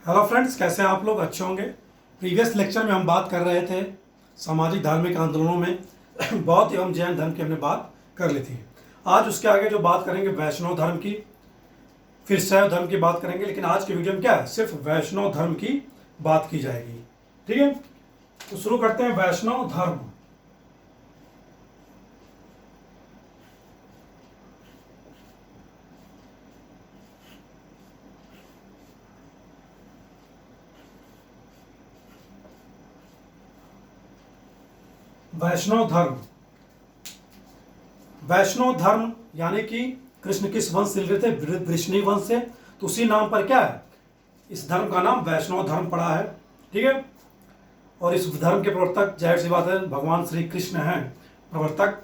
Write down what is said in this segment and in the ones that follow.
Hello friends, कैसे हैं आप लोग? अच्छे होंगे। प्रीवियस लेक्चर में हम बात कर रहे थे सामाजिक धार्मिक आंदोलनों में बौद्ध एवं जैन धर्म की हमने बात कर ली थी। आज उसके आगे जो बात करेंगे वैष्णव धर्म की, फिर शैव धर्म की बात करेंगे, लेकिन आज की वीडियो में क्या है, सिर्फ वैष्णव धर्म की बात की जाएगी। ठीक है, तो शुरू करते हैं। वैष्णव धर्म, वैष्णव धर्म, वैष्णव धर्म यानी कि कृष्ण किस वंश से रिलेटेड थे? वृष्णि वंश से। तो उसी नाम पर क्या है, इस धर्म का नाम वैष्णव धर्म पड़ा है। ठीक है, और इस धर्म के प्रवर्तक जाहिर सी बात है भगवान श्री कृष्ण हैं, प्रवर्तक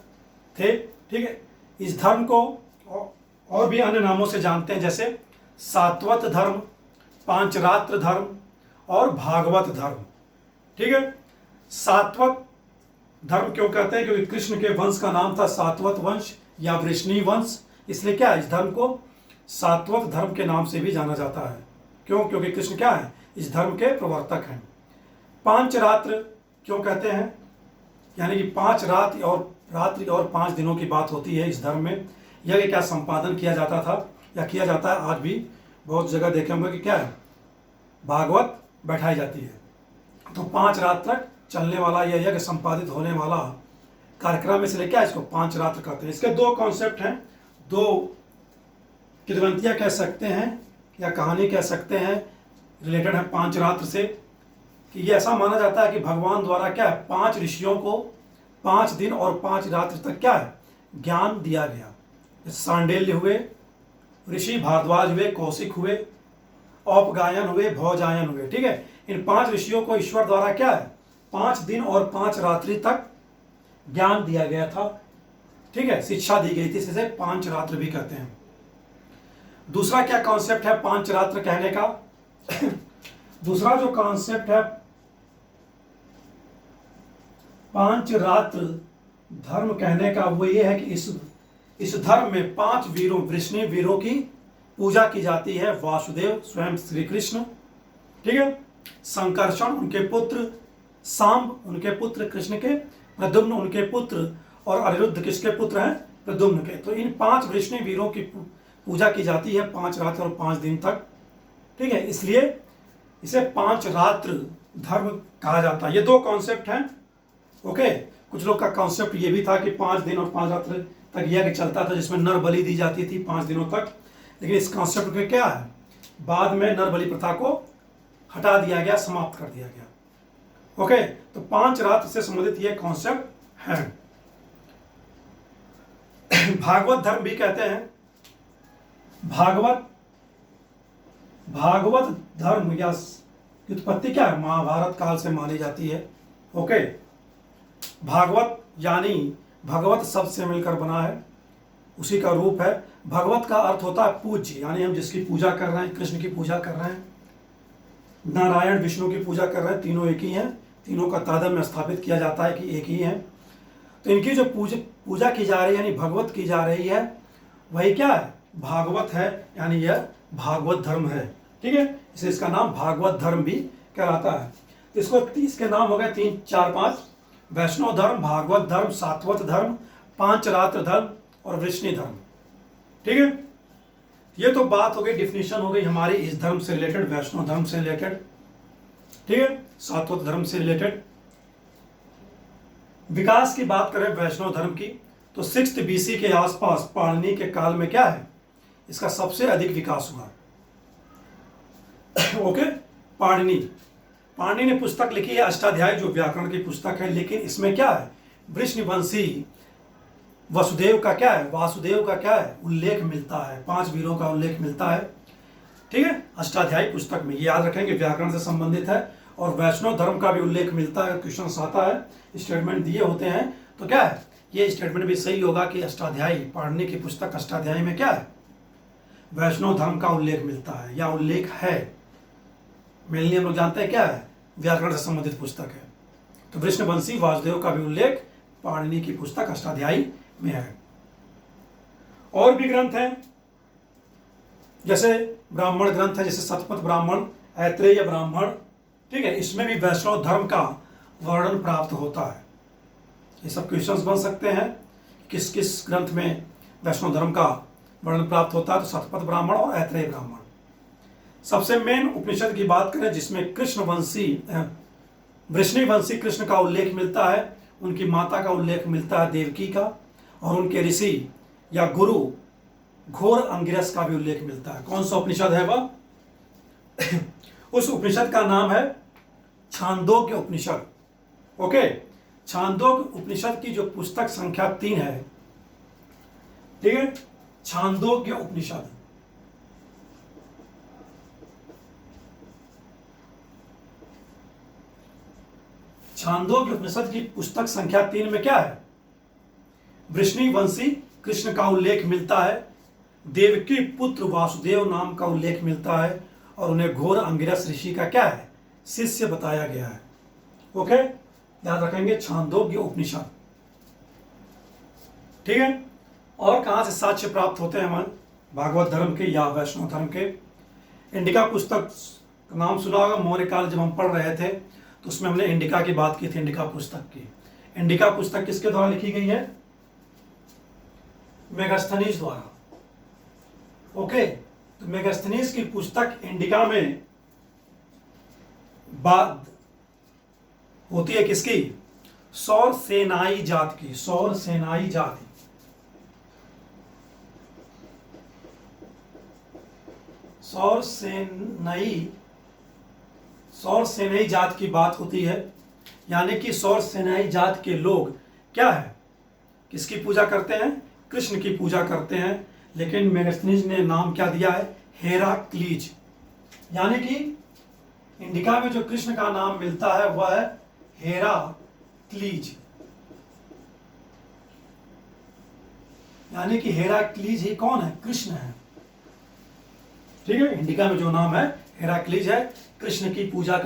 थे। ठीक है, इस धर्म को और भी अन्य नामों से जानते हैं, जैसे सात्वत धर्म, पांचरात्र धर्म और भागवत धर्म। ठीक है, सात्वत धर्म क्यों कहते हैं? क्योंकि कृष्ण के वंश का नाम था सात्वत वंश या वृष्णि वंश, इसलिए क्या है, इस धर्म को सात्वत धर्म के नाम से भी जाना जाता है। क्यों? क्योंकि कृष्ण क्या है, इस धर्म के प्रवर्तक हैं। पांचरात्र क्यों कहते हैं? यानी कि 5 रात्रि और 5 दिनों की बात होती है इस धर्म में। यह क्या संपादन किया जाता था या किया जाता है, आज भी बहुत जगह देखे होंगे कि क्या है, भागवत बैठाई जाती है। तो 5 रात तक चलने वाला यह यज्ञ संपादित होने वाला कार्यक्रम, इसलिए क्या इसको 5 रात्र कहते हैं। इसके 2 कॉन्सेप्ट हैं, 2 किंवदंतियां कह सकते हैं या कहानी कह सकते हैं, रिलेटेड है 5 रात्र से। कि ये ऐसा माना जाता है कि भगवान द्वारा क्या है, 5 ऋषियों को 5 दिन और 5 रात्र तक क्या है, ज्ञान दिया गया। सांडिल्य हुए, ऋषि भारद्वाज हुए, कौशिक हुए, औपगायन हुए, भौजायन हुए। ठीक है, इन 5 ऋषियों को ईश्वर द्वारा क्या है, 5 दिन और 5 रात्रि तक ज्ञान दिया गया था। ठीक है, शिक्षा दी गई थी, इसे 5 रात्र भी कहते हैं। दूसरा क्या कॉन्सेप्ट है 5 रात्र कहने का? दूसरा जो कॉन्सेप्ट है 5 रात्र धर्म कहने का, वो ये है कि इस धर्म में 5 वीरों, वृष्णि वीरों की पूजा की जाती है। वासुदेव स्वयं श्री कृष्ण, ठीक है, संकर्षण उनके पुत्र, सांब उनके पुत्र कृष्ण के, प्रद्युम्न उनके पुत्र, और अनिरुद्ध किसके पुत्र हैं, प्रद्युम्न के। तो इन 5 वृष्णि वीरों की पूजा की जाती है 5 रात्र और 5 दिन तक। ठीक है, इसलिए इसे 5 रात्र धर्म कहा जाता है। ये 2 कॉन्सेप्ट हैं। ओके, कुछ लोग का कॉन्सेप्ट ये भी था कि 5 दिन और 5 रात्र तक यज्ञ चलता था, जिसमें नर बलि दी जाती थी 5 दिनों तक। लेकिन इस कॉन्सेप्ट में क्या है, बाद में नर बलि प्रथा को हटा दिया गया, समाप्त कर दिया गया। ओके, तो 5 रात्र से संबंधित ये कॉन्सेप्ट है। भागवत धर्म भी कहते हैं। भागवत धर्म या उत्पत्ति क्या है, महाभारत काल से मानी जाती है। ओके, भागवत यानी भगवत शब्द से मिलकर बना है, उसी का रूप है। भगवत का अर्थ होता है पूज्य, यानी हम जिसकी पूजा कर रहे हैं, कृष्ण की पूजा कर रहे हैं, नारायण विष्णु की पूजा कर रहे हैं, तीनों एक ही हैं, तीनों का तादाद में स्थापित किया जाता है कि एक ही है। तो इनकी जो पूजा की जा रही है, यानी भगवत की जा रही है, वही क्या है, भागवत है, यानी यह भागवत धर्म है। ठीक है, इसलिए इसका नाम भागवत धर्म भी कहलाता है। इसके नाम हो गए 3, 4, 5, वैष्णव धर्म, भागवत धर्म, सात्वत धर्म, 5 रात्र धर्म और वृष्णि धर्म। ठीक है, ये तो बात हो गई, डिफिनीशन हो गई हमारी इस धर्म से रिलेटेड, वैष्णव धर्म से रिलेटेड। ठीक है, सात्वत धर्म से रिलेटेड। विकास की बात करें वैष्णव धर्म की, तो 6th BC के आसपास पाणिनि के काल में क्या है, इसका सबसे अधिक विकास हुआ। ओके, पाणिनि ने पुस्तक लिखी है अष्टाध्यायी, जो व्याकरण की पुस्तक है, लेकिन इसमें क्या है, वृष्णिवंशी वासुदेव का क्या है उल्लेख मिलता है, 5 वीरों का उल्लेख मिलता है। ठीक है, अष्टाध्यायी पुस्तक में, ये याद रखेंगे, व्याकरण से संबंधित है। और वैष्णव धर्म का भी उल्लेख मिलता है, क्वेश्चन आता है, स्टेटमेंट दिए होते हैं, तो क्या है, ये स्टेटमेंट भी सही होगा कि अष्टाध्यायी, पाणिनि की पुस्तक अष्टाध्यायी में क्या है, वैष्णव धर्म का उल्लेख मिलता है या उल्लेख है। मेनली हम लोग जानते हैं क्या है, व्याकरण से संबंधित पुस्तक है। तो वृष्णवंशी वासुदेव का भी उल्लेख पाणिनि की पुस्तक अष्टाध्यायी में है। और भी ग्रंथ हैं, जैसे ब्राह्मण ग्रंथ है, जैसे शतपथ ब्राह्मण ऐत्रेय ब्राह्मण, ठीक है, इसमें भी वैष्णव धर्म का वर्णन प्राप्त होता है। ये सब क्वेश्चंस बन सकते हैं, किस किस ग्रंथ में वैष्णव धर्म का वर्णन प्राप्त होता है। तो शतपथ ब्राह्मण और ऐत्रेय ब्राह्मण। सबसे मेन उपनिषद की बात करें जिसमें वृष्णिवंशी कृष्ण का उल्लेख मिलता है, उनकी माता का उल्लेख मिलता है देवकी का, और उनके ऋषि या गुरु घोर अंगिरस का भी उल्लेख मिलता है। कौन सा उपनिषद है वह? उस उपनिषद का नाम है छांदोग्य उपनिषद। ओके, छांदोग्य उपनिषद की जो पुस्तक संख्या 3 है, ठीक है, छांदोग्य उपनिषद। छांदोग्य उपनिषद की पुस्तक संख्या 3 में क्या है? वृष्णिवंशी कृष्ण का उल्लेख मिलता है, देवकी पुत्र वासुदेव नाम का उल्लेख मिलता है, और उन्हें घोर अंगिरस ऋषि का क्या है? शिष्य बताया गया है। ओके, याद रखेंगे छांदोग्य उपनिषद, ठीक है। और कहां से साक्ष्य प्राप्त होते हैं हमारे भागवत धर्म के या वैष्णव धर्म के? इंडिका पुस्तक का नाम सुना होगा, मौर्य काल जब हम पढ़ रहे थे तो उसमें हमने इंडिका की बात की थी, इंडिका पुस्तक की। इंडिका पुस्तक किसके द्वारा लिखी गई है? मेगास्थनीज द्वारा। ओके, तो मेगास्थनीज की पुस्तक इंडिका में बात होती है किसकी? सौर सेनाई जात की, सौर सेनाई जाति। सौर सेनाई जात की बात होती है, यानी कि सौर सेनाई जात के लोग क्या है? किसकी पूजा करते हैं? कृष्ण की पूजा करते हैं। लेकिन मेगास्थनीज ने नाम क्या दिया है? हेराक्लीज। यानी कि इंडिका में जो कृष्ण का नाम मिलता है वह है हेराक्लीज, यानी कि हेराक्लीज ही कौन है? कृष्ण है, ठीक है। इंडिका में जो नाम है हेराक्लीज है, कृष्ण की पूजा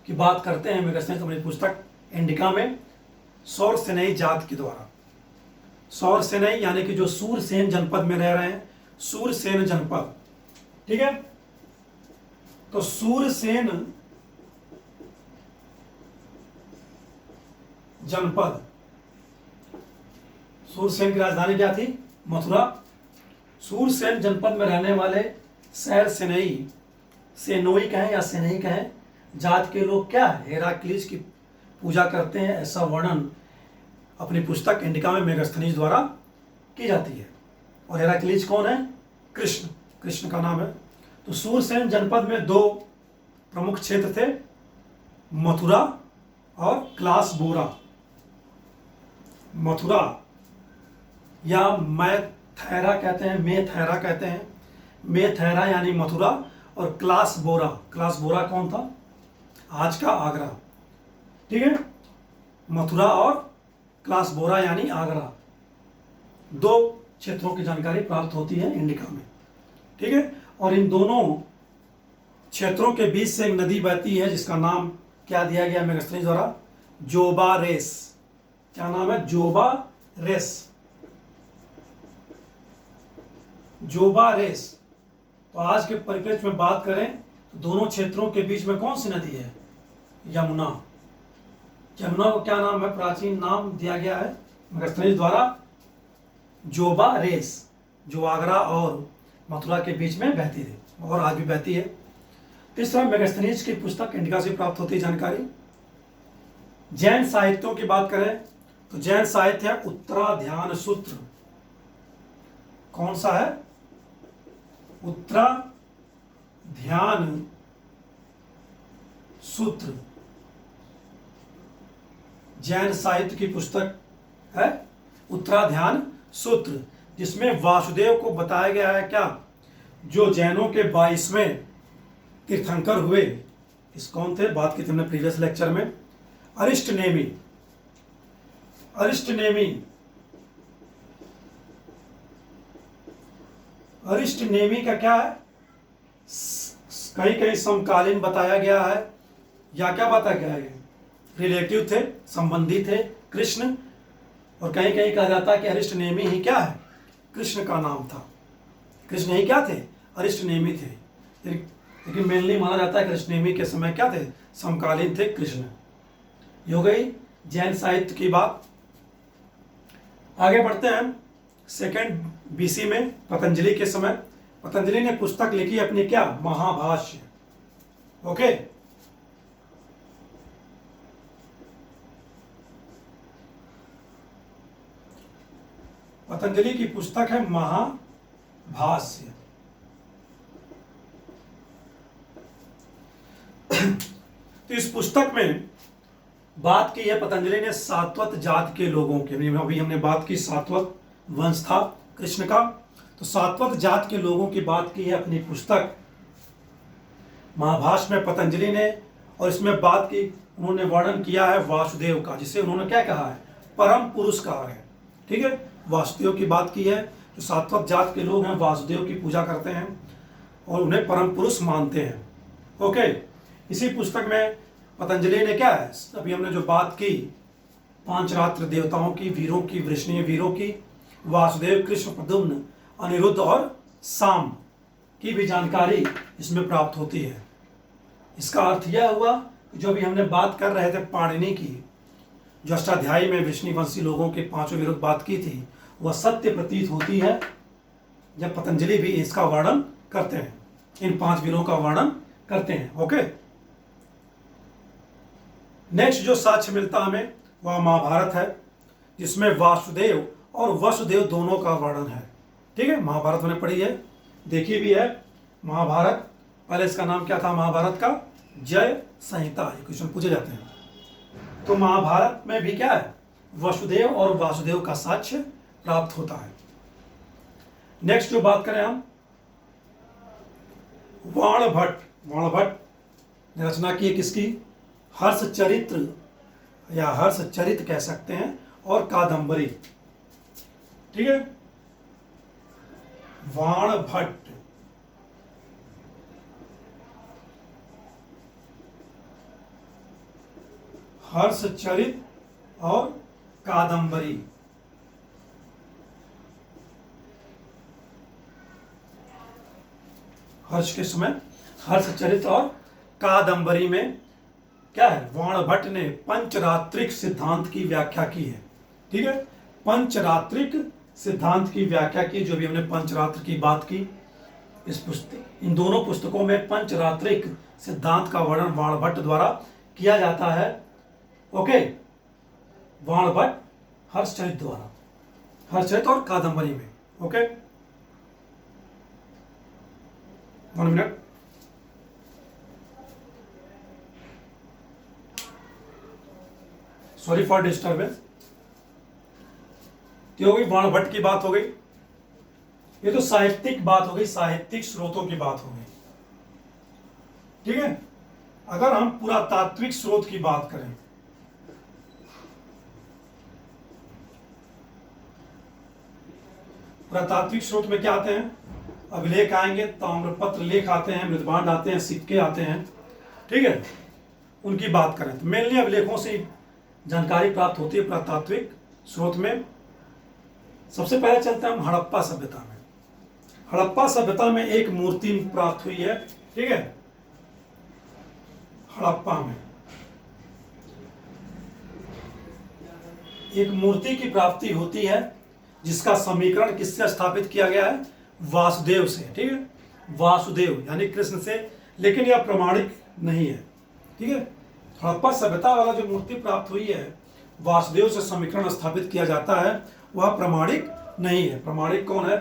की बात करते हैं मेगास्थनीज अपनी पुस्तक इंडिका में सौर सेनाई जात के द्वारा। सौर सेनाई यानी कि जो सूरसेन जनपद में रह रहे हैं, सूरसेन जनपद, ठीक है। तो सूरसेन जनपद, सूरसेन की राजधानी क्या थी? मथुरा। सूरसेन जनपद में रहने वाले सैर सेनई, सेनोई कहें या सेनई कहें, जात के लोग क्या है? हेराक्लीज की पूजा करते हैं, ऐसा वर्णन अपनी पुस्तक इंडिका में मेगास्थनीज द्वारा की जाती है। और हेराक्लीज कौन है? कृष्ण, कृष्ण का नाम है। तो सूरसेन जनपद में 2 प्रमुख क्षेत्र थे, मथुरा और क्लासबोरा। मथुरा या मैथैरा कहते हैं, मेथैरा कहते हैं, मेथैरा यानी मथुरा, और क्लासबोरा, क्लासबोरा कौन था? आज का आगरा, ठीक है। मथुरा और क्लासबोरा यानी आगरा, 2 क्षेत्रों की जानकारी प्राप्त होती है इंडिका में, ठीक है। और इन दोनों क्षेत्रों के बीच से एक नदी बहती है जिसका नाम क्या दिया गया मेगास्थनीज द्वारा? Jobares. क्या नाम है? Jobares, Jobares. तो आज के परिप्रेक्ष्य में बात करें तो दोनों क्षेत्रों के बीच में कौन सी नदी है? यमुना। यमुना को क्या नाम है? प्राचीन नाम दिया गया है मेगास्थनीज द्वारा, जोबा रेस, जो आगरा और मथुरा के बीच में बहती थी और आज भी बहती है। इस तरह मेगास्थनीज की पुस्तक इंडिका से प्राप्त होती है जानकारी। जैन साहित्यों की बात करें तो जैन साहित्य है उत्तराध्यान सूत्र। कौन सा है? उत्तराध्यान सूत्र जैन साहित्य की पुस्तक है, उत्तराध्यान सूत्र, जिसमें वासुदेव को बताया गया है क्या? जो जैनों के 22वें तीर्थंकर हुए, इस कौन थे? बात की थी हमने प्रीवियस लेक्चर में, अरिष्टनेमी। अरिष्टनेमी, अरिष्टनेमी का क्या है? कहीं कहीं समकालीन बताया गया है, या क्या बताया गया है? रिलेटिव थे, संबंधी थे कृष्ण, और कहीं कहीं कहा जाता है कि अरिष्टनेमी ही क्या है? कृष्ण का नाम था। कृष्ण ही क्या थे? अरिष्टनेमी थे। लेकिन मेनली माना जाता है कृष्णनेमी के समय क्या थे, समकालीन थे कृष्ण। ये हो गई जैन साहित्य की बात। आगे बढ़ते हैं हम सेकेंड बीसी में, पतंजलि के समय। पतंजलि ने पुस्तक लिखी अपनी क्या, महाभाष्य। ओके, पतंजलि की पुस्तक है महाभाष्य। तो इस पुस्तक में बात की है पतंजलि ने सात्वत जात के लोगों के, अभी हमने बात की सात्वत वंश था कृष्ण का, तो सात्वत जात के लोगों की बात की है अपनी पुस्तक महाभाष्य में पतंजलि ने। और इसमें बात की, उन्होंने वर्णन किया है वासुदेव का, जिसे उन्होंने क्या कहा है, परम पुरुष कहा है। ठीक है, वासुदेव की बात की है। जो सात्वत जात के लोग हैं वासुदेव की पूजा करते हैं और उन्हें परम पुरुष मानते हैं। ओके, इसी पुस्तक में पतंजलि ने क्या है, अभी हमने जो बात की पांचरात्र देवताओं की, वीरों की, वृष्णीय वीरों की, वासुदेव, कृष्ण, प्रद्युम्न, अनिरुद्ध और साम की भी जानकारी इसमें प्राप्त होती है। इसका अर्थ यह हुआ कि जो भी हमने बात कर रहे थे पाणिनि की, जो अष्टाध्यायी में वृष्णिवंशी लोगों के पांचों विरुद्ध बात की थी, वह सत्य प्रतीत होती है जब पतंजलि भी इसका वर्णन करते हैं, इन 5 वीरों का वर्णन करते हैं। ओके, नेक्स्ट जो साक्ष्य मिलता हमें वह महाभारत है, जिसमें वासुदेव और वसुदेव दोनों का वर्णन है। ठीक है, महाभारत मैंने पढ़ी है, देखी भी है महाभारत। पहले इसका नाम क्या था महाभारत का, जय संहिता। ये क्वेश्चन पूछे जाते हैं। तो महाभारत में भी क्या है, वसुदेव और वासुदेव का साक्ष्य प्राप्त होता है। नेक्स्ट जो बात करें हम, वाणभट्ट ने रचना की है किसकी, हर्ष चरित्र या हर्ष चरित कह सकते हैं, और कादंबरी। ठीक है, वाणभट्ट हर्ष चरित और कादंबरी। हर्ष के समय हर्ष चरित और कादंबरी में क्या है, वाणभट्ट ने पंचरात्रिक सिद्धांत की व्याख्या की है। ठीक है, पंचरात्रिक सिद्धांत की व्याख्या की। जो भी हमने पंचरात्र की बात की, इस पुस्तक, इन दोनों पुस्तकों में पंचरात्रिक सिद्धांत का वर्णन वाणभट्ट द्वारा किया जाता है। ओके, वाणभट्ट हर्षचरित द्वारा, हर्षचरित और कादंबरी में। Okay, 1 minute. Sorry for disturbance. हो गई वाणभट्ट की बात हो गई। ये तो साहित्यिक बात हो गई, साहित्यिक स्रोतों की बात हो गई। ठीक है, अगर हम पुरातात्विक स्रोत की बात करें, पुरातात्विक स्रोत में क्या आते हैं, अभिलेख आएंगे, ताम्रपत्र लेख आते हैं, मृदभांड आते हैं, सिक्के आते हैं। ठीक है, उनकी बात करें तो मेनली अभिलेखों से जानकारी प्राप्त होती है पुरातात्विक स्रोत में। सबसे पहले चलते हैं हम हड़प्पा सभ्यता में। हड़प्पा सभ्यता में एक मूर्ति प्राप्त हुई है। ठीक है, हड़प्पा में एक मूर्ति की प्राप्ति होती है, जिसका समीकरण किससे स्थापित किया गया है, वासुदेव से। ठीक है, वासुदेव यानी कृष्ण से, लेकिन यह प्रमाणिक नहीं है। ठीक है, हड़प्पा सभ्यता वाला जो मूर्ति प्राप्त हुई है, वासुदेव से समीकरण स्थापित किया जाता है, वह प्रमाणिक नहीं है। प्रमाणिक कौन है,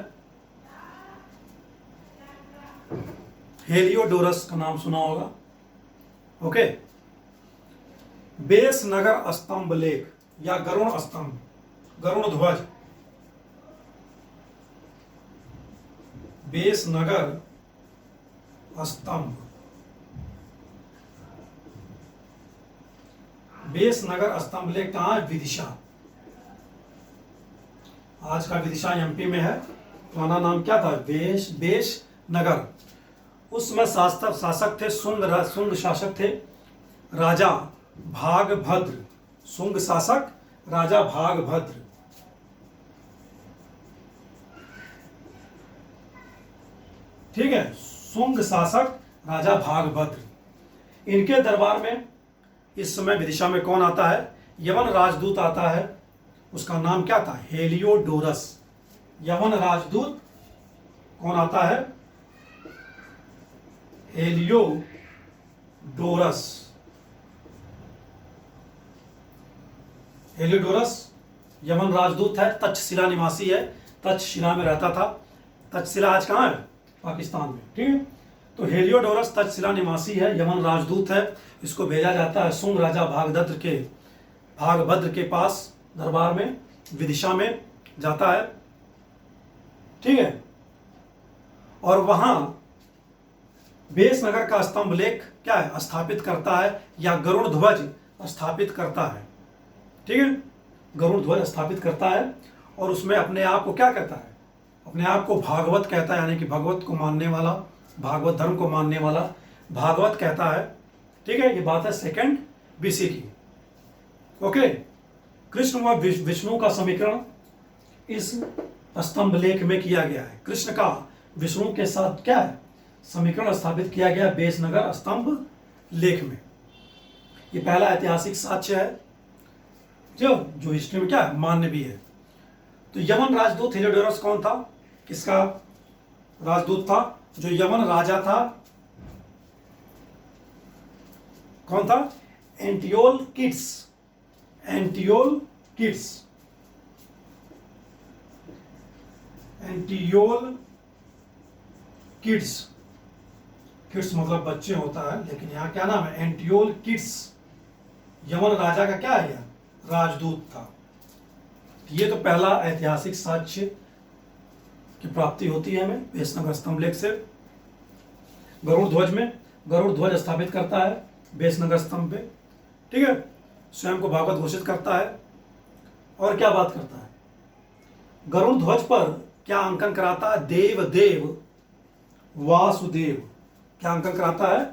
हेलियोडोरस का नाम सुना होगा। ओके, बेस नगर स्तंभ लेख या गरुण स्तंभ, गरुण ध्वज, बेस नगर स्तंभ, बेस नगर स्तंभ लेख कहाँ है, विदिशा। आज का विदिशा एमपी में है। पुराना नाम क्या था, बेस नगर। उसमें शासक थे सुंग शासक थे राजा भागभद्र। सुंग शासक राजा भागभद्र। ठीक है, सुंग शासक राजा भागभद्र। इनके दरबार में इस समय विदिशा में कौन आता है? यवन राजदूत आता है। उसका नाम क्या था? हेलियोडोरस। यवन राजदूत कौन आता है? हेलियोडोरस। हेलियोडोरस यमन राजदूत है, तक्षशिला निवासी है, तक्षशिला में रहता था। तक्षशिला आज कहाँ है? पाकिस्तान में। ठीक है, तो हेलियोडोरस तक्षशिला निवासी है, यमन राजदूत है। इसको भेजा जाता है सुंग राजा भागभद्र के पास दरबार में, विदिशा में जाता है। ठीक है, और वहां बेसनगर का स्तंभ लेख क्या है? स्थापित करता है, या गरुड़ ध्वज स्थापित करता है। ठीक है, गरुड़ ध्वज स्थापित करता है, और उसमें अपने आप को क्या कहता है? अपने आप को भागवत कहता है, यानी कि भगवत को मानने वाला, भागवत धर्म को मानने वाला भागवत कहता है। ठीक है, ये बात है 2 BC की। ओके, कृष्ण व विष्णु का समीकरण इस स्तंभ लेख में किया गया है। कृष्ण का विष्णु के साथ क्या है? समीकरण स्थापित किया गया बेसनगर स्तंभ लेख में। ये पहला ऐतिहासिक साक्ष्य है जो हिस्ट्री में क्या है? मान्य भी है। तो यमन राजदूत हेलियोडोरस कौन था? किसका राजदूत था? जो यमन राजा था, कौन था? एंटियोलकिड्स। एंटियोलकिड्स किड्स मतलब बच्चे होता है, लेकिन यहाँ क्या नाम है? एंटियोलकिड्स यमन राजा का क्या है? राजदूत था। ये तो पहला ऐतिहासिक साक्ष्य की प्राप्ति होती है हमें बेसनगर स्तंभ लेख से। गरुड़ ध्वज में गरुड़ ध्वज स्थापित करता है बेसनगर स्तंभ पे। ठीक है, स्वयं को भागवत घोषित करता है। और क्या बात करता है? गरुड़ ध्वज पर क्या अंकन कराता है? देव वासुदेव। क्या अंकन कराता है?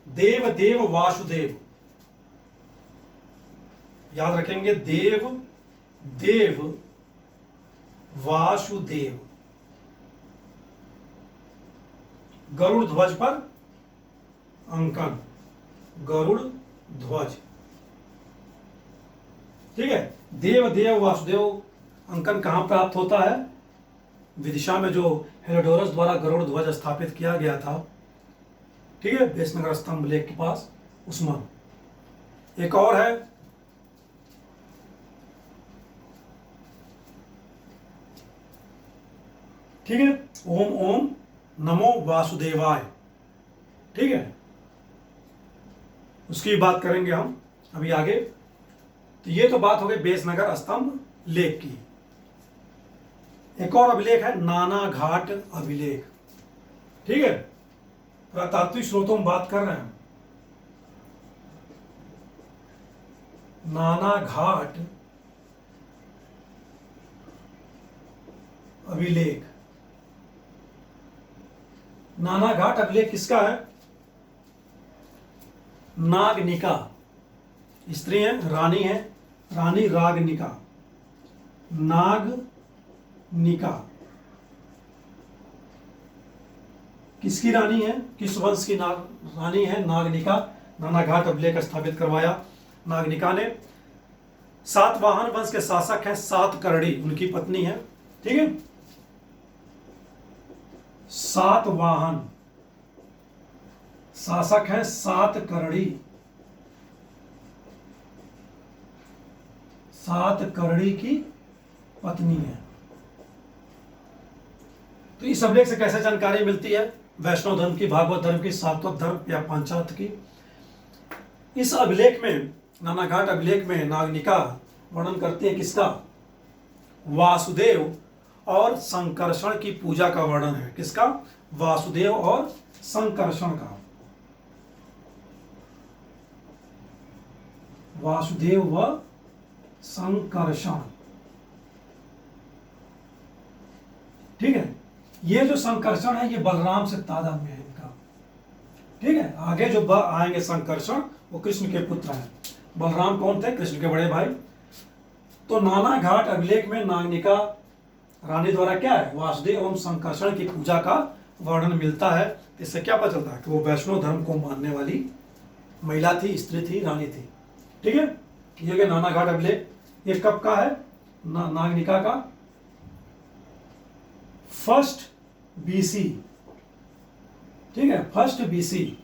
देव वासुदेव। याद रखेंगे, देव वासुदेव। गरुड़ ध्वज पर अंकन, गरुड़ ध्वज। ठीक है, देव वासुदेव अंकन कहां प्राप्त होता है? विदिशा में, जो हेलियोडोरस द्वारा गरुड़ ध्वज स्थापित किया गया था। ठीक है, बेसनगर स्तंभ लेख के पास, उसमें। एक और है, ठीक है, ओम नमो वासुदेवाय। ठीक है, उसकी बात करेंगे हम अभी आगे। तो ये तो बात हो गई बेसनगर स्तंभ लेख की। एक और अभिलेख है नाना घाट अभिलेख। ठीक है, पुरातात्विक स्रोतों में बात कर रहे हैं। नाना घाट अभिलेख। नाना घाट अभिलेख किसका है? नागनिका, स्त्री है, रानी है, रानी रागनिका। नागनिका किसकी रानी है? किस वंश की रानी है? नागनिका। नाना घाट अभिलेख स्थापित करवाया नागनिका ने। सातवाहन वंश के शासक हैं सातकर्णी, उनकी पत्नी है। ठीक है, सातवाहन शासक है सातकर्णी। सातकर्णी की पत्नी है। तो इस अभिलेख से कैसे जानकारी मिलती है? वैष्णव धर्म की, भागवत धर्म की, सात्वत धर्म या पांचात की। इस अभिलेख में, नाना घाट अभिलेख में, नागनिका वर्णन करती है किसका? वासुदेव और संकर्षण की पूजा का वर्णन है। किसका? वासुदेव और संकर्षण का। वासुदेव व संकर्षण। ठीक है, ये जो संकर्षण है ये बलराम से तादाद में है इनका। ठीक है, आगे जो आएंगे संकर्षण वो कृष्ण के पुत्र हैं। बलराम कौन थे? कृष्ण के बड़े भाई। तो नाना घाट अभिलेख में नागनिका रानी द्वारा क्या है? वासुदेव एवं संकर्षण की पूजा का वर्णन मिलता है। इससे क्या पता चलता है कि वो वैष्णव धर्म को मानने वाली महिला थी, स्त्री थी, रानी थी। ठीक है, ये गया नानाघाट अभिलेख। ये कब का है? नागनिका का 1st BC। ठीक है, 1st BC।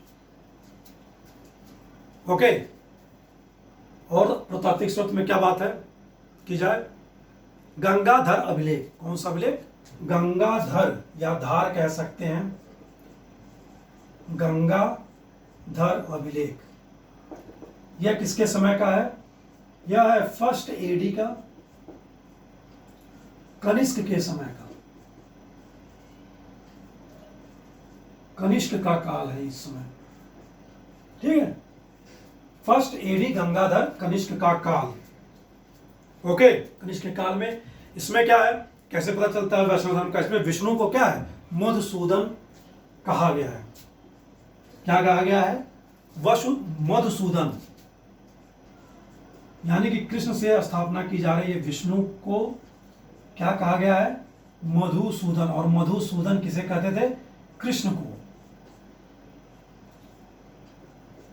ओके। और प्रतात्विक स्रोत में क्या बात है की जाए? गंगाधर अभिलेख। कौन सा अभिलेख? गंगाधर, या धार कह सकते हैं, गंगाधर अभिलेख। यह किसके समय का है? यह है 1st AD का, कनिष्क के समय का। कनिष्क का काल है इस समय। ठीक है, 1st AD गंगाधर, कनिष्क का काल। ओके, कनिष्क के काल में इसमें क्या है, कैसे पता चलता है वैष्णव धर्म का? इसमें विष्णु को क्या है? मधुसूदन कहा गया है। क्या कहा गया है? मधुसूदन, यानी कि कृष्ण से स्थापना की जा रही है। विष्णु को क्या कहा गया है? मधुसूदन। और मधुसूदन किसे कहते थे? कृष्ण को।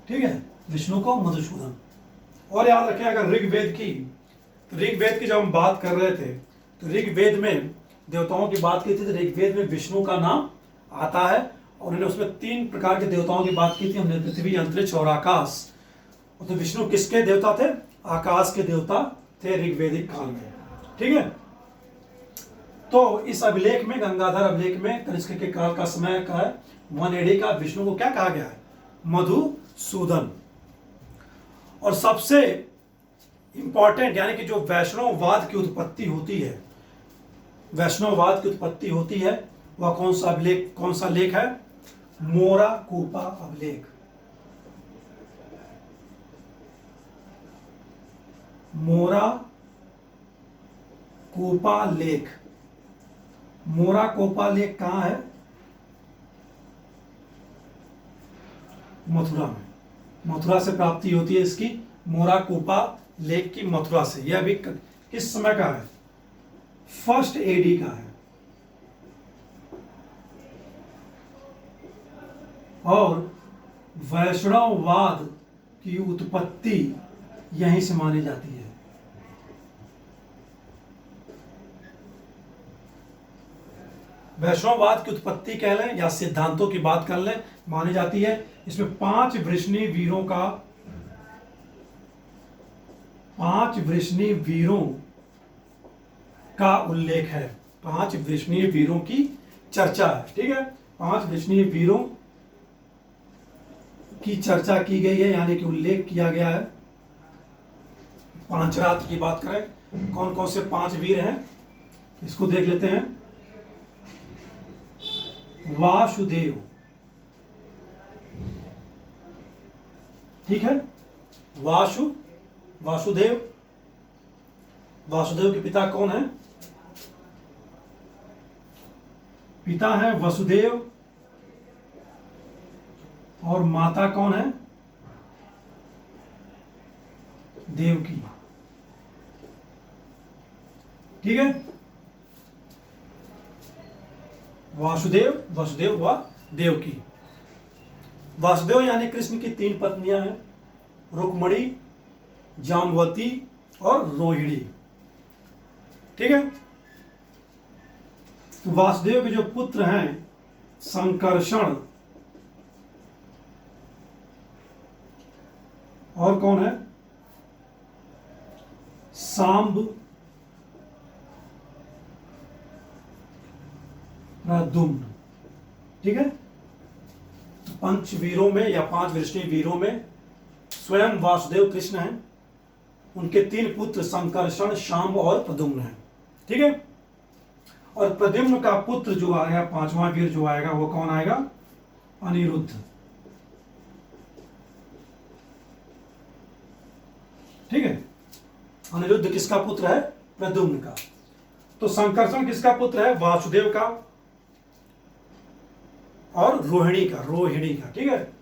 ठीक है, विष्णु को मधुसूदन। और याद रखें, अगर ऋग्वेद की जब हम बात कर रहे थे तो ऋग्वेद में देवताओं की बात की थी, तो ऋग्वेद में विष्णु का नाम आता है। और उन्होंने उसमें 3 प्रकार के देवताओं की बात की थी हमने, पृथ्वी, अंतरिक्ष और आकाश। तो विष्णु किसके देवता थे? आकाश के देवता थे ऋग्वेदिक काल में। ठीक है, तो इस अभिलेख में, गंगाधर अभिलेख में, कनिष्क के काल का समय का है 1 AD का। विष्णु को क्या कहा गया है? मधुसूदन। और सबसे इंपॉर्टेंट, यानी कि जो वैष्णववाद की उत्पत्ति होती है, वैष्णववाद की उत्पत्ति होती है, वह कौन सा अभिलेख, कौन सा लेख है? मोराकूपा अभिलेख। मोराकूपा लेख। मोराकूपा लेख कहाँ है? मथुरा में। मथुरा से प्राप्ति होती है इसकी, मोराकूपा लेख की, मथुरा से। यह भी किस समय का है? 1st AD का है। और वैष्णववाद की उत्पत्ति यहीं से मानी जाती है। वैष्णववाद की उत्पत्ति कह लें या सिद्धांतों की बात कर लें, मानी जाती है। इसमें 5 वृष्णि वीरों का उल्लेख है। 5 वृष्णि वीरों की चर्चा है। ठीक है, 5 वृष्णि वीरों की चर्चा की गई है, यानी कि उल्लेख किया गया है। पांचरात्र की बात करें, कौन कौन से 5 वीर हैं, इसको देख लेते हैं। वासुदेव, ठीक है, वासुदेव के पिता कौन है? पिता है वसुदेव, और माता कौन है? देवकी। ठीक है, वासुदेव व देवकी। वासुदेव यानी कृष्ण की 3 पत्नियां हैं, रुक्मणी, जाम्बवती और रोहिणी। ठीक है, तो वासुदेव के जो पुत्र हैं संकर्षण, और कौन है? सांब, प्रद्युम्न। ठीक है, तो 5 वीरों में या 5 वृष्णि वीरों में स्वयं वासुदेव कृष्ण हैं। उनके 3 पुत्र संकर्षण, शांब और प्रद्युम्न हैं। ठीक है, और प्रद्युम्न का पुत्र जो आएगा, 5वां वीर जो आएगा, वो कौन आएगा? अनिरुद्ध। ठीक है, अनिरुद्ध किसका पुत्र है? प्रद्युम्न का। तो संकर्षण किसका पुत्र है? वासुदेव का और रोहिणी का। ठीक है,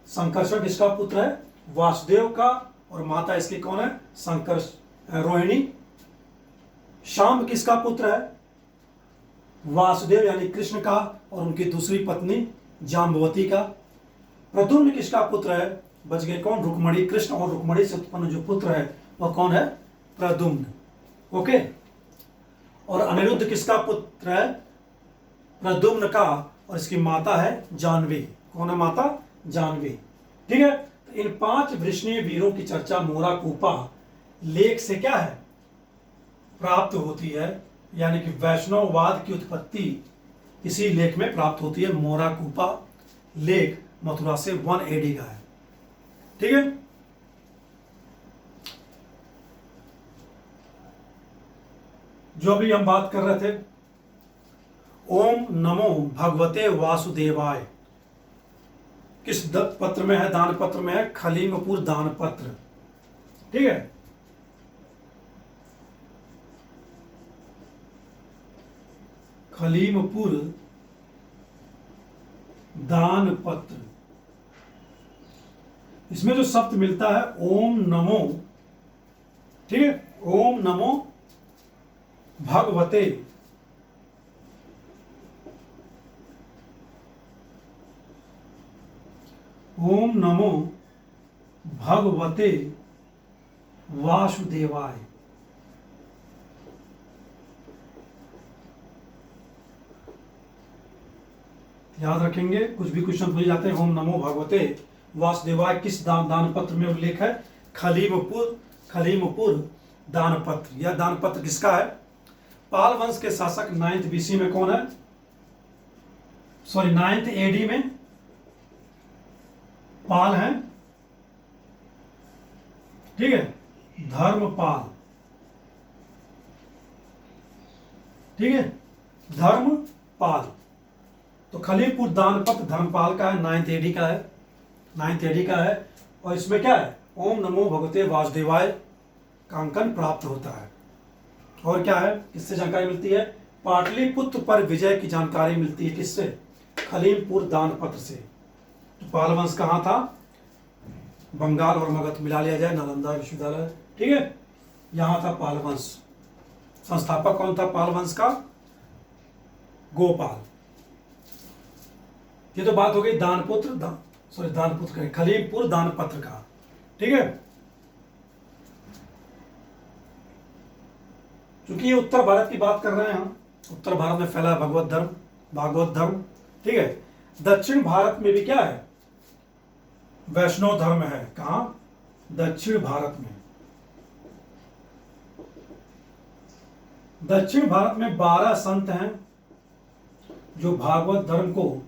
संकर्षण किसका पुत्र है? वासुदेव का, और माता इसकी कौन है? रोहिणी। शांब किसका पुत्र है? वासुदेव यानी कृष्ण का और उनकी दूसरी पत्नी जाम्बवती का। प्रद्युम्न किसका पुत्र है? बच गए कौन? रुक्मणी। कृष्ण और रुक्मणी से उत्पन्न जो पुत्र है वह कौन है? प्रद्युम्न। ओके। और अनिरुद्ध किसका पुत्र है? प्रद्युम्न का, और इसकी माता है जानवी। कौन है माता? जानवी। ठीक है। तो इन 5 वृषणीय वीरों की चर्चा मोराकूपा लेख से क्या है? प्राप्त होती है, यानी कि वैष्णववाद की उत्पत्ति इसी लेख में प्राप्त होती है। मोराकूपा लेख मथुरा से 1 AD का है। ठीक है। जो अभी हम बात कर रहे थे, ओम नमो भगवते वासुदेवाय किस पत्र में है? दान पत्र में है, खलीमपुर दान पत्र। ठीक है। खलीमपुर दान पत्र। इसमें जो शब्द मिलता है ओम नमो, ठीक है, ओम नमो भगवते, ओम नमो भगवते वासुदेवाय। याद रखेंगे, कुछ भी क्वेश्चन पूछे जाते हैं, ओम नमो भगवते वासुदेवाय किस दान पत्र में उल्लेख है? खलीमपुर दान पत्र। यह दान पत्र किसका है? पाल वंश के शासक 9th BC में कौन है? सॉरी 9th AD में पाल हैं। ठीक है, धर्मपाल। ठीक है, धर्मपाल। तो खलीमपुर दान पत्र धर्मपाल का है, 9th AD का है, 9th AD का है। और इसमें क्या है? ओम नमो भगवते वासुदेवाय का अंकन प्राप्त होता है। और क्या है? किससे जानकारी मिलती है? पाटलिपुत्र पर विजय की जानकारी मिलती है। किससे? खलीमपुर दान पत्र से। तो पाल वंश कहाँ था? बंगाल और मगध मिला लिया जाए, नालंदा विश्वविद्यालय। ठीक है, यहां था पाल वंश। संस्थापक कौन था पाल वंश का? गोपाल। ये तो बात हो गई दानपुत्र खलीमपुर दान पत्र का। ठीक है। क्योंकि ये उत्तर भारत की बात कर रहे हैं हम, उत्तर भारत में फैला भागवत धर्म। ठीक है। दक्षिण भारत में भी क्या है? वैष्णव धर्म है। कहां? दक्षिण भारत में। दक्षिण भारत में 12 संत हैं जो भागवत धर्म को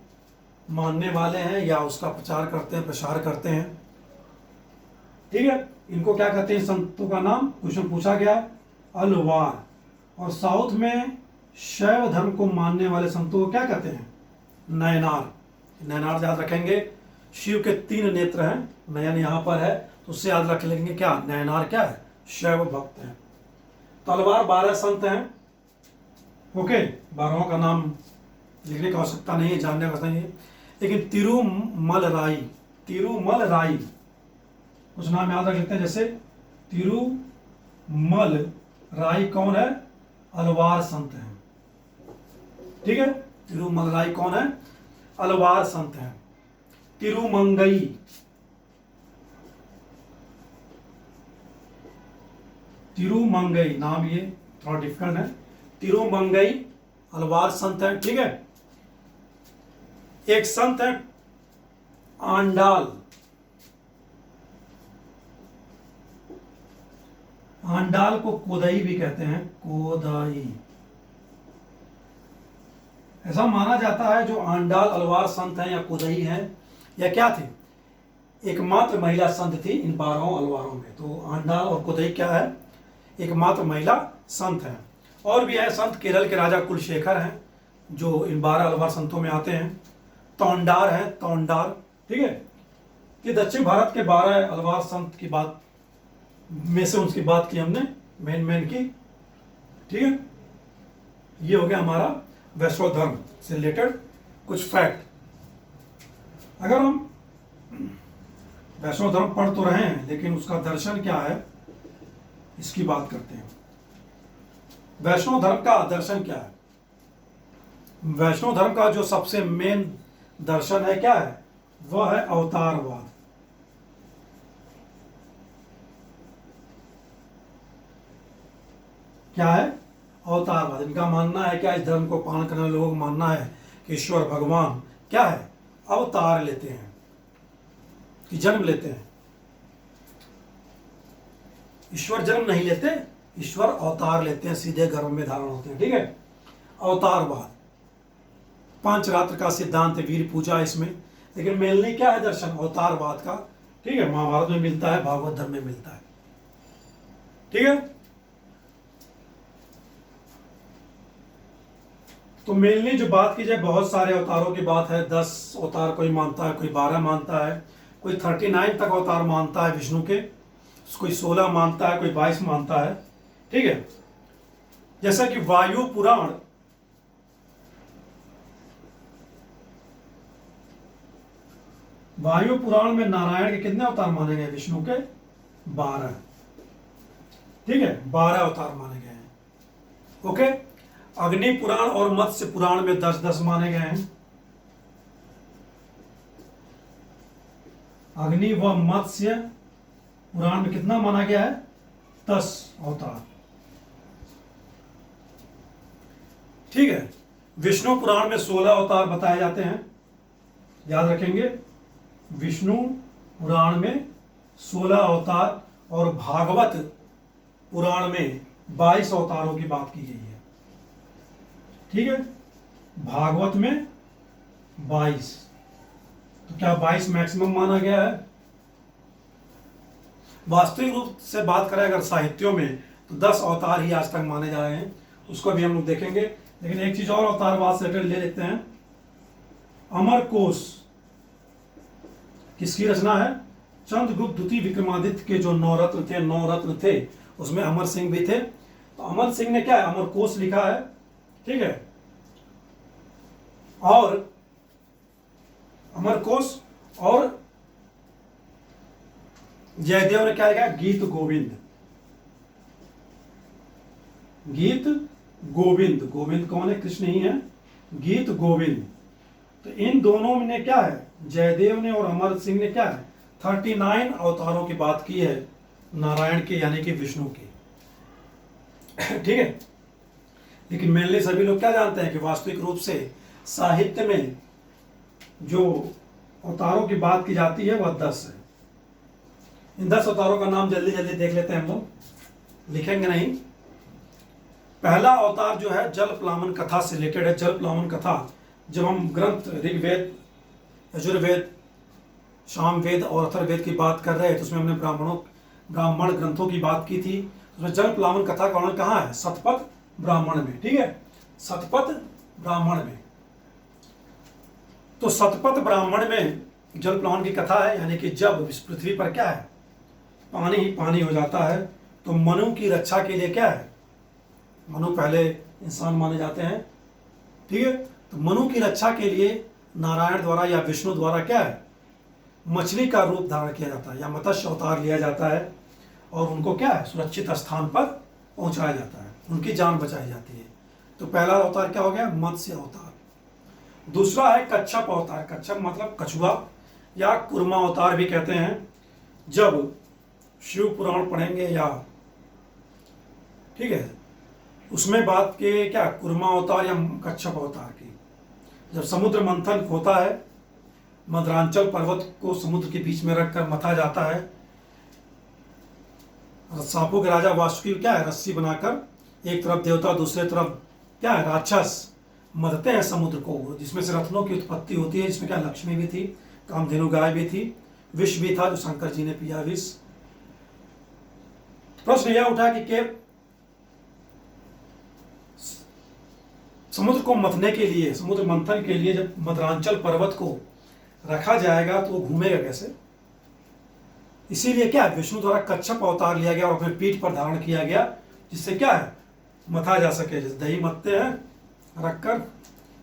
मानने वाले हैं या उसका प्रचार करते हैं। ठीक है। इनको क्या कहते हैं? संतों का नाम क्वेश्चन पूछा गया, अलवार। और साउथ में शैव धर्म को मानने वाले संतों को क्या कहते हैं? नयनार। नयनार याद रखेंगे, शिव के 3 नेत्र हैं, नयन यहां पर है, तो उससे याद रख लेंगे क्या? नयनार क्या है? शैव भक्त हैं। तलवार 12 संत हैं। ओके, 12 का नाम लिखने की आवश्यकता नहीं है, जानने की आवश्यकता नहीं है। लेकिन तिरुमल राई कुछ नाम याद रख लेते हैं, जैसे तिरुमल राई कौन है? अलवार संत हैं। ठीक है, तिरुमल राई कौन है? अलवार संत हैं। तिरुमंगई नाम ये थोड़ा डिफिकल्ट है। तिरुमंगई अलवार संत है। ठीक है। एक संत है आंडाल। आंडाल को कोदई भी कहते हैं, कोदई। ऐसा माना जाता है जो आंडाल अलवार संत हैं या कोदई हैं या क्या थे, एकमात्र महिला संत थी इन 12 अलवारों में। तो आंडाल और कोदई क्या है? एकमात्र महिला संत हैं। और भी है संत, केरल के राजा कुलशेखर हैं जो इन 12 अलवार संतों में आते हैं। तोंडार है, तोंडार। ठीक है। ये दक्षिण भारत के 12 अलवार संत की बात में से उनकी बात की हमने, मेन की। ठीक है। ये हो गया हमारा वैष्णव धर्म से रिलेटेड कुछ फैक्ट। अगर हम वैष्णव धर्म पढ़ तो रहे हैं, लेकिन उसका दर्शन क्या है इसकी बात करते हैं। वैष्णव धर्म का दर्शन क्या है? वैष्णव धर्म का जो सबसे मेन दर्शन है क्या है, वह है अवतारवाद। क्या है, अवतारवाद। इनका मानना है क्या, इस धर्म को पालन करने वाले लोगों को मानना है कि ईश्वर भगवान क्या है, अवतार लेते हैं, कि जन्म लेते हैं। ईश्वर जन्म नहीं लेते, ईश्वर अवतार लेते हैं, सीधे गर्भ में धारण होते हैं। ठीक है, अवतारवाद। पंचरात्र का सिद्धांत है, वीर पूजा इसमें। लेकिन मेनली क्या है दर्शन, अवतारवाद का। ठीक है, महाभारत में मिलता है, भागवत धर्म में मिलता है। ठीक है, तो मेनली जो बात की जाए, बहुत सारे अवतारों की बात है। 10 अवतार कोई मानता है, कोई 12 मानता है, कोई 39 तक अवतार मानता है विष्णु के, कोई 16 मानता है, कोई 22 मानता है। ठीक है, जैसा कि वायु पुराण, वायु पुराण में नारायण के कितने अवतार माने गए, विष्णु के 12। ठीक है, 12 अवतार माने गए हैं। ओके, अग्नि पुराण और मत्स्य पुराण में 10-10 माने गए हैं। अग्नि व मत्स्य पुराण में कितना माना गया है, 10 अवतार। ठीक है, विष्णु पुराण में 16 अवतार बताए जाते हैं, याद रखेंगे। विष्णु पुराण में 16 अवतार और भागवत पुराण में 22 अवतारों की बात की गई है। ठीक है, भागवत में 22, तो क्या 22 मैक्सिमम माना गया है। वास्तविक रूप से बात करें अगर साहित्यों में, तो 10 अवतार ही आज तक माने जा रहे हैं, उसको भी हम लोग देखेंगे। लेकिन एक चीज और अवतारवाद से ले लेते हैं। अमरकोश किसकी रचना है, चंद्रगुप्त द्वितीय विक्रमादित्य के जो 9 रत्न थे, उसमें अमर सिंह भी थे। तो अमर सिंह ने क्या है, अमरकोश लिखा है। ठीक है, और अमरकोश, और जयदेव ने क्या लिखा, गीत गोविंद। गीत गोविंद, गोविंद कौन है, कृष्ण ही है, गीत गोविंद। तो इन दोनों ने क्या है, जयदेव ने और अमर सिंह ने क्या है, 39 अवतारों की बात की है नारायण के, यानी कि विष्णु की। ठीक है, लेकिन मेनली सभी लोग क्या जानते हैं कि वास्तविक रूप से साहित्य में जो अवतारों की बात की जाती है वह 10 है। इन 10 अवतारों का नाम जल्दी जल्दी देख लेते हैं हम लोग, लिखेंगे नहीं। पहला अवतार जो है जल प्लावन कथा से रिलेटेड है। जल प्लावन कथा जब हम ग्रंथ ऋग्वेद, यजुर्वेद, सामवेद और अथर्ववेद की बात कर रहे हैं, तो उसमें हमने ब्राह्मण ग्रंथों की बात की थी। उसमें जल प्लावन कथा का वर्णन कहाँ है, शतपथ ब्राह्मण में। ठीक है, शतपथ ब्राह्मण में। तो शतपथ ब्राह्मण में जल प्लावन की कथा है, यानी कि जब इस पृथ्वी पर क्या है, पानी ही पानी हो जाता है, तो मनु की रक्षा के लिए क्या है, मनु पहले इंसान माने जाते हैं। ठीक है, तो मनु की रक्षा के लिए नारायण द्वारा या विष्णु द्वारा क्या है, मछली का रूप धारण किया जाता है या मत्स्य अवतार लिया जाता है, और उनको क्या है, सुरक्षित स्थान पर पहुंचाया जाता है, उनकी जान बचाई जाती है। तो पहला अवतार क्या हो गया, मत्स्य अवतार। दूसरा है कच्छप अवतार। कच्छप मतलब कछुआ या कुर्मा अवतार भी कहते हैं। जब शिव पुराण पढ़ेंगे या, ठीक है, उसमें बात के क्या, कुर्मा अवतार या कच्छप अवतार की। जब समुद्र मंथन होता है, मदरांचल पर्वत को समुद्र के बीच में रखकर मथा जाता है, सांपों के राजा वासुकी क्या है, रस्सी बनाकर एक तरफ देवता दूसरे तरफ क्या है, राक्षस मरते हैं समुद्र को, जिसमें से रत्नों की उत्पत्ति होती है, जिसमें क्या लक्ष्मी भी थी, कामधेनु गाय भी थी, विष भी था जो शंकर जी ने पिया विष। प्रश्न यह उठा कि समुद्र को मथने के लिए, समुद्र मंथन के लिए जब मदरांचल पर्वत को रखा जाएगा तो वो घूमेगा कैसे। इसीलिए क्या विष्णु द्वारा कच्छप अवतार लिया गया और अपने पीठ पर धारण किया गया, जिससे क्या है, मथा जा सके, जैसे दही मथते हैं रखकर।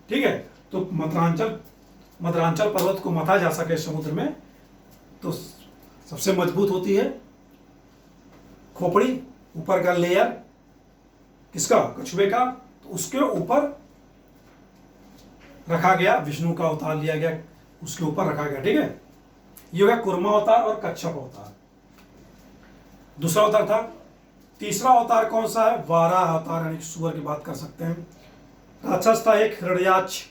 ठीक है, तो मदरांचल पर्वत को मथा जा सके समुद्र में, तो सबसे मजबूत होती है खोपड़ी, ऊपर का लेयर किसका, कछुए का, तो उसके ऊपर रखा गया, विष्णु का अवतार लिया गया, उसके ऊपर रखा गया। ठीक है, ये हो गया कूर्मा अवतार और कच्छप अवतार, दूसरा अवतार था। तीसरा अवतार कौन सा है? वाराह अवतार, यानी कि सुअर की बात कर सकते हैं। राक्षस था एक हिरण्याक्ष,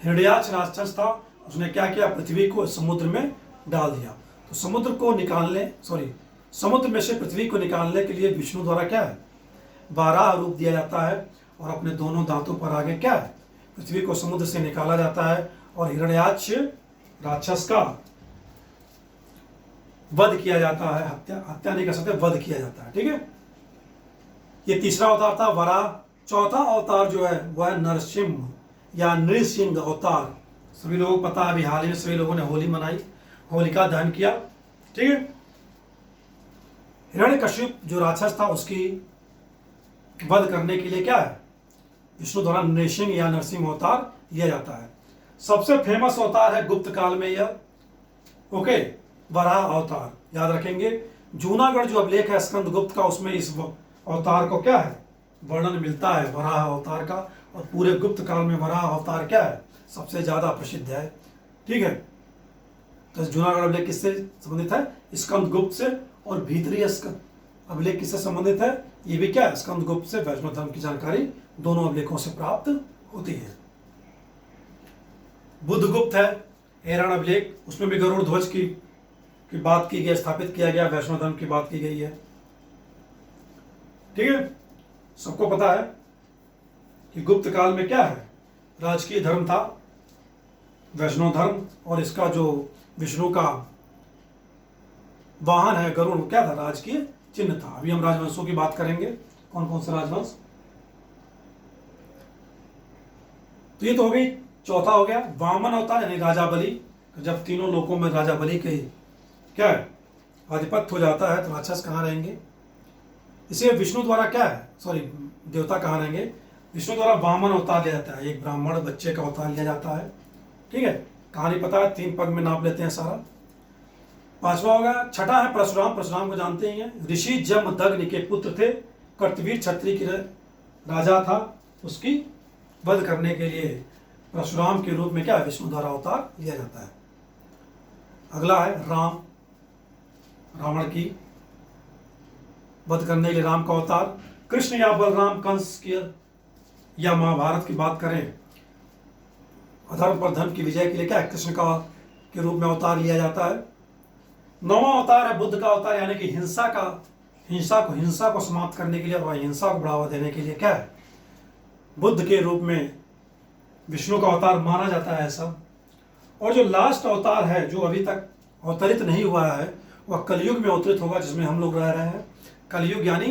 हिरण्याक्ष राक्षस था। उसने क्या किया? पृथ्वी को समुद्र में डाल दिया। तो समुद्र को निकालने समुद्र में से पृथ्वी को निकालने के लिए विष्णु द्वारा क्या है? वाराह रूप दिया जाता है, और अपने दोनों दांतों पर आगे क्या है? पृथ्वी को समुद्र से निकाला जाता है, और हिरण्याक्ष राक्षस का वध किया जाता है। हत्या नहीं कर सकते, वध किया जाता है। ठीक है, ये तीसरा अवतार था वराह। चौथा अवतार जो है वह है नरसिंह या नृसिंह अवतार। सभी लोगों को पता है, अभी हाल ही में सभी लोगों ने होली मनाई, होलिका दहन किया। ठीक है, हिरण्यकश्यप जो राक्षस था उसकी वध करने के लिए क्या है? विष्णु द्वारा नृसिंह या नरसिंह अवतार लिया जाता है। सबसे फेमस अवतार है गुप्त काल में यह, ओके, वराह अवतार। याद रखेंगे, जूनागढ़ जो अभिलेख है स्कंद गुप्त का, उसमें इस अवतार को क्या है? वर्णन मिलता है वराह अवतार का, और पूरे गुप्त काल में वराह अवतार क्या है? सबसे ज्यादा प्रसिद्ध है। ठीक है, तो जूनागढ़ अभिलेख किससे संबंधित है? स्कंद गुप्त से। और भीतरी अभिलेख किससे संबंधित है? ये भी क्या है? स्कंद गुप्त से। वैष्णव धर्म की जानकारी दोनों अभिलेखों से प्राप्त होती है। बुद्धगुप्त है ऐराण अभिलेख, उसमें भी गरुड़ ध्वज की बात की गई, स्थापित किया गया, वैष्णव धर्म की बात की गई है। ठीक है, सबको पता है कि गुप्त काल में क्या है? राजकीय धर्म था वैष्णव धर्म, और इसका जो विष्णु का वाहन है गरुड़, क्या था? राजकीय चिन्ह था। अभी हम राजवंशों की बात करेंगे, कौन कौन से राजवंश। तो ये तो हो गई, चौथा हो गया वामन अवतार यानी राजा बलि। जब तीनों लोकों में राजा बलि के क्या है? आधिपत्य हो जाता है, तो राक्षस कहाँ रहेंगे? इसे विष्णु द्वारा क्या है? देवता कहाँ रहेंगे? विष्णु द्वारा वामन अवतार लिया जाता है, एक ब्राह्मण बच्चे का अवतार लिया जाता है। ठीक है, कहानी पता है, 3 पग में नाप लेते हैं सारा। पांचवा होगा, छठा है परशुराम। परशुराम को जानते ही हैं, ऋषि जमदग्नि के पुत्र थे, कर्तवीर क्षत्रिय की राजा था। उसकी वध करने के लिए परशुराम के रूप में क्या है? विष्णु द्वारा अवतार लिया जाता है। अगला है राम, रावण की वध करने के लिए राम का अवतार। कृष्ण या बलराम कंस की, या महाभारत की बात करें, अधर्म पर धर्म की विजय के लिए क्या है? कृष्ण का के रूप में अवतार लिया जाता है। 9वां अवतार है बुद्ध का अवतार, यानी कि हिंसा को समाप्त करने के लिए और हिंसा को बढ़ावा देने के लिए क्या है? बुद्ध के रूप में विष्णु का अवतार माना जाता है ऐसा। और जो लास्ट अवतार है जो अभी तक अवतरित नहीं हुआ है, वह कलयुग में अवतरित होगा, जिसमें हम लोग रह रहे हैं। कलयुग यानी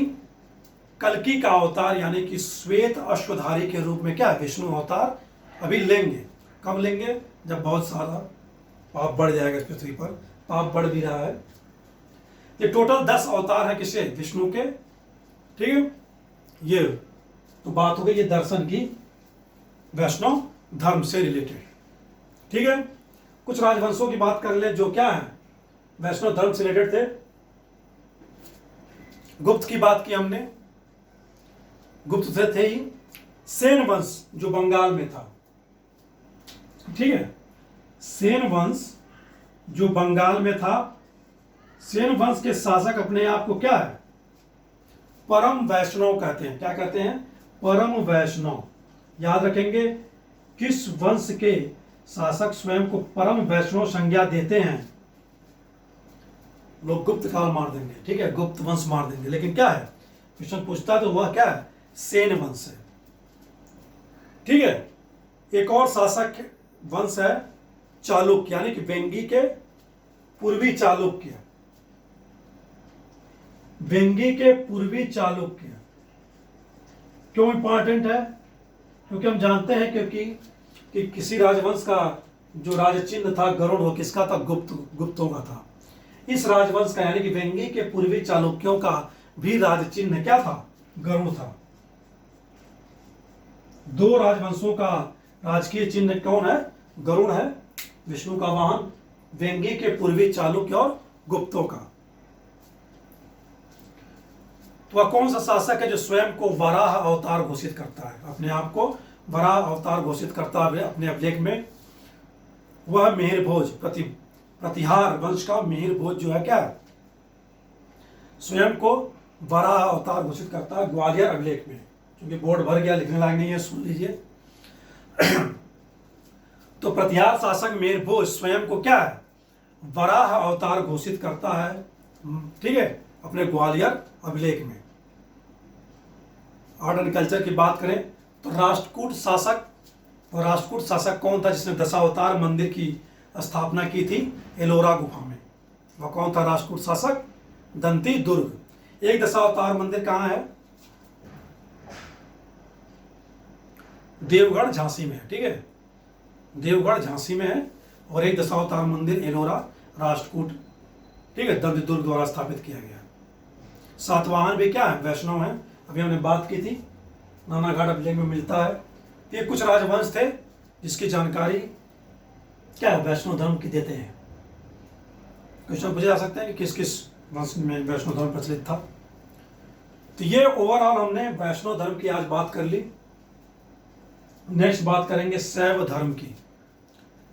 कल्कि का अवतार, यानी कि श्वेत अश्वधारी के रूप में क्या है? विष्णु अवतार अभी लेंगे। कब लेंगे? जब बहुत सारा पाप बढ़ जाएगा इस पृथ्वी पर। पाप बढ़ भी रहा है। ये टोटल 10 अवतार है किसे? विष्णु के। ठीक है, ये तो बात हो गई ये दर्शन की, वैष्णव धर्म से रिलेटेड। ठीक है, कुछ राजवंशों की बात कर ले जो क्या है? वैष्णव धर्म से रिलेटेड थे। गुप्त की बात की हमने, गुप्त से थे ही। सेन वंश जो बंगाल में था, ठीक है, सेन वंश जो बंगाल में था, सेन वंश के शासक अपने आप को क्या है? परम वैष्णव कहते हैं। क्या कहते हैं? परम वैष्णव। याद रखेंगे, किस वंश के शासक स्वयं को परम वैष्णव संज्ञा देते हैं? लोग गुप्त काल मार देंगे, ठीक है, गुप्त वंश मार देंगे, लेकिन क्या है? क्वेश्चन पूछता है तो वह क्या है? सेन वंश है। ठीक है, एक और शासक वंश है चालुक्य, यानी कि वेंगी के पूर्वी चालुक्य। वेंगी के पूर्वी चालुक्य क्यों इंपॉर्टेंट है? क्योंकि हम जानते हैं कि किसी राजवंश का जो राज चिन्ह था गरुड़, हो किसका था? गुप्तों का था। इस राजवंश का यानी कि वेंगी के पूर्वी चालुक्यों का भी राज चिन्ह क्या था? गरुड़ था। 2 राजवंशों का राजकीय चिन्ह कौन है? गरुड़ है, विष्णु का वाहन, वेंगी के पूर्वी चालुक्य और गुप्तों का। तो वह कौन सा शासक है जो स्वयं को वराह अवतार घोषित करता है? अपने आप को वराह अवतार घोषित करता है अपने अभिलेख में। वह मिहिर भोज प्रतिहार वंश का मिहिर भोज जो है क्या स्वयं को वराह अवतार घोषित करता है ग्वालियर अभिलेख में। क्योंकि बोर्ड भर गया, लिखने लायक नहीं है, सुन लीजिए। तो प्रतिहार शासक मिहिर भोज स्वयं को क्या है वराह अवतार घोषित करता है, ठीक है, अपने ग्वालियर अभिलेख में। आर्ट एंड कल्चर की बात करें तो राष्ट्रकूट शासक कौन था जिसने दशावतार मंदिर की स्थापना की थी एलोरा गुफा में? वह कौन था राष्ट्रकूट शासक? दंती दुर्ग। एक दशावतार मंदिर कहाँ है? देवगढ़ झांसी में है, ठीक है, देवगढ़ झांसी में है। और एक दशावतार मंदिर एलोरा राष्ट्रकूट, ठीक है, दंती दुर्ग द्वारा स्थापित किया गया। सातवाहन भी क्या है? वैष्णव है, अभी हमने बात की थी, नानाघाट अभिलेख में मिलता है। ये कुछ राजवंश थे जिसकी जानकारी क्या है वैष्णव धर्म की देते हैं। क्वेश्चन पूछे जा सकते हैं कि किस किस वंश में वैष्णव धर्म प्रचलित था। तो ये ओवरऑल हमने वैष्णव धर्म की आज बात कर ली। नेक्स्ट बात करेंगे शैव धर्म की,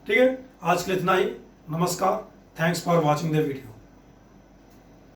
ठीक है। आज के लिए इतना ही। नमस्कार, thanks for watching the video.